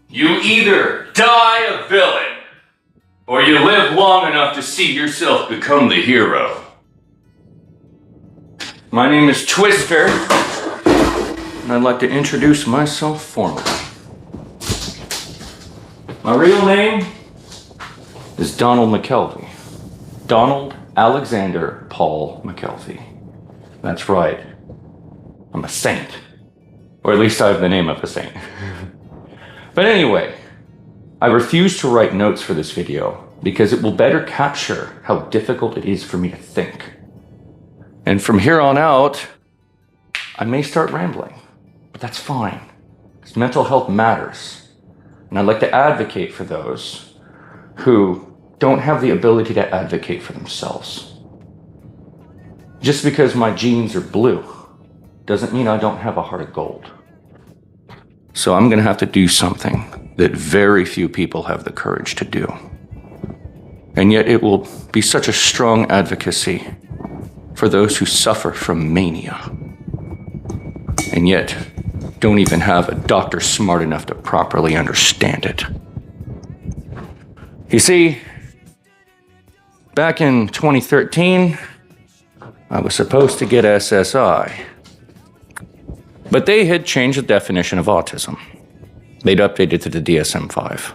You either die a villain, or you live long enough to see yourself become the hero. My name is Twister, and I'd like to introduce myself formally. My real name is Donald McKelvey. Donald Alexander Paul McKelvey. That's right. I'm a saint. Or at least I have the name of a saint. But anyway, I refuse to write notes for this video because it will better capture how difficult it is for me to think. And from here on out, I may start rambling, but that's fine, because mental health matters. And I'd like to advocate for those who don't have the ability to advocate for themselves. Just because my genes are blue doesn't mean I don't have a heart of gold. So I'm gonna have to do something that very few people have the courage to do. And yet it will be such a strong advocacy for those who suffer from mania. And yet don't even have a doctor smart enough to properly understand it. You see, back in 2013, I was supposed to get SSI. But they had changed the definition of autism. They'd updated to the DSM-5.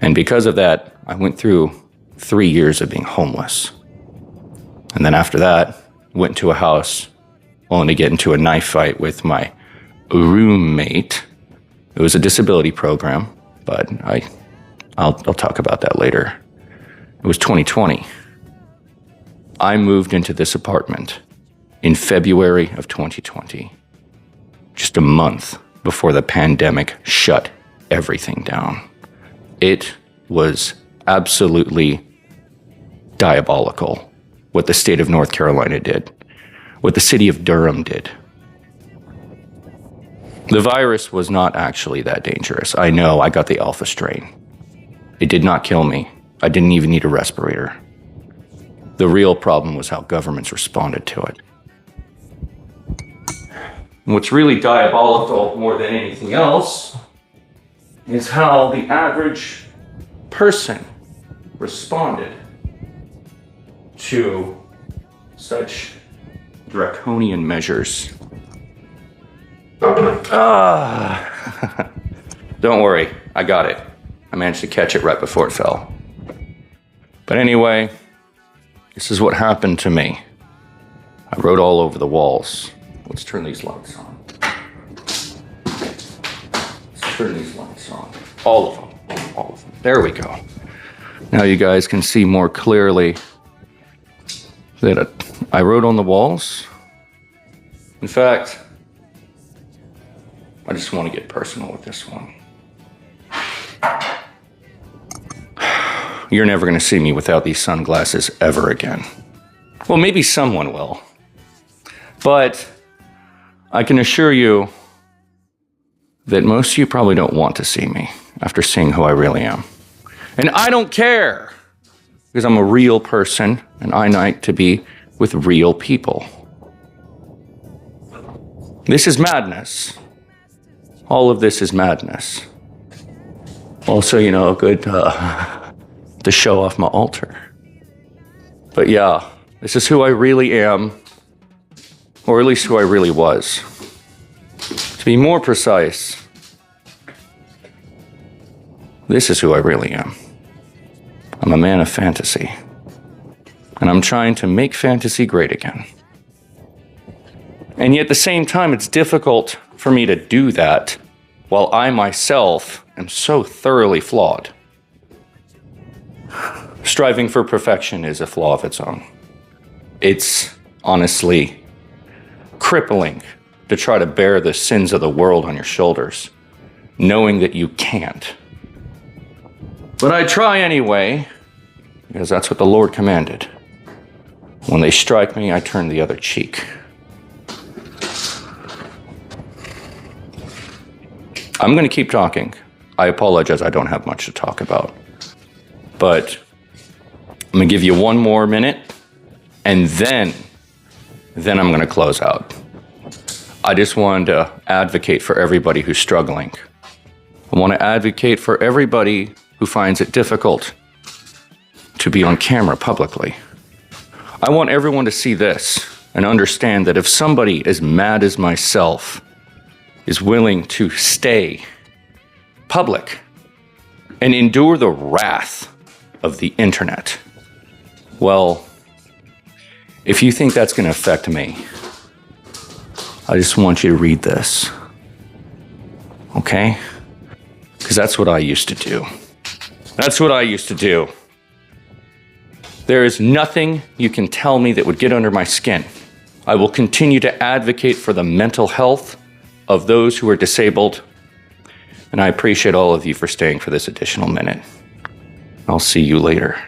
And because of that, I went through 3 years of being homeless. And then after that, went to a house only to get into a knife fight with my roommate. It was a disability program, but I'll talk about that later. It was 2020. I moved into this apartment in February of 2020. Just a month before the pandemic shut everything down. It was absolutely diabolical what the state of North Carolina did, what the city of Durham did. The virus was not actually that dangerous. I know, I got the alpha strain. It did not kill me. I didn't even need a respirator. The real problem was how governments responded to it. What's really diabolical more than anything else is how the average person responded to such draconian measures. Don't worry, I got it. I managed to catch it right before it fell. But anyway, this is what happened to me. I wrote all over the walls. Let's turn these lights on. Let's turn these lights on. All of them. All of them. There we go. Now you guys can see more clearly that I wrote on the walls. In fact, I just want to get personal with this one. You're never going to see me without these sunglasses ever again. Well, maybe someone will. But I can assure you that most of you probably don't want to see me after seeing who I really am. And I don't care, because I'm a real person and I like to be with real people. This is madness. All of this is madness. Also, you know, good to show off my altar. But yeah, this is who I really am, or at least who I really was. To be more precise, this is who I really am. I'm a man of fantasy, and I'm trying to make fantasy great again. And yet at the same time, it's difficult for me to do that while I myself am so thoroughly flawed. Striving for perfection is a flaw of its own. It's honestly crippling to try to bear the sins of the world on your shoulders, knowing that you can't. But I try anyway, because that's what the Lord commanded. When they strike me, I turn the other cheek. I'm going to keep talking. I apologize, I don't have much to talk about. But I'm going to give you one more minute, and then I'm going to close out. I just wanted to advocate for everybody who's struggling I want to advocate for everybody who finds it difficult to be on camera publicly. I want everyone to see this and understand that if somebody as mad as myself is willing to stay public and endure the wrath of the internet, well, if you think that's going to affect me, I just want you to read this. Okay? Because that's what I used to do. That's what I used to do. There is nothing you can tell me that would get under my skin. I will continue to advocate for the mental health of those who are disabled. And I appreciate all of you for staying for this additional minute. I'll see you later.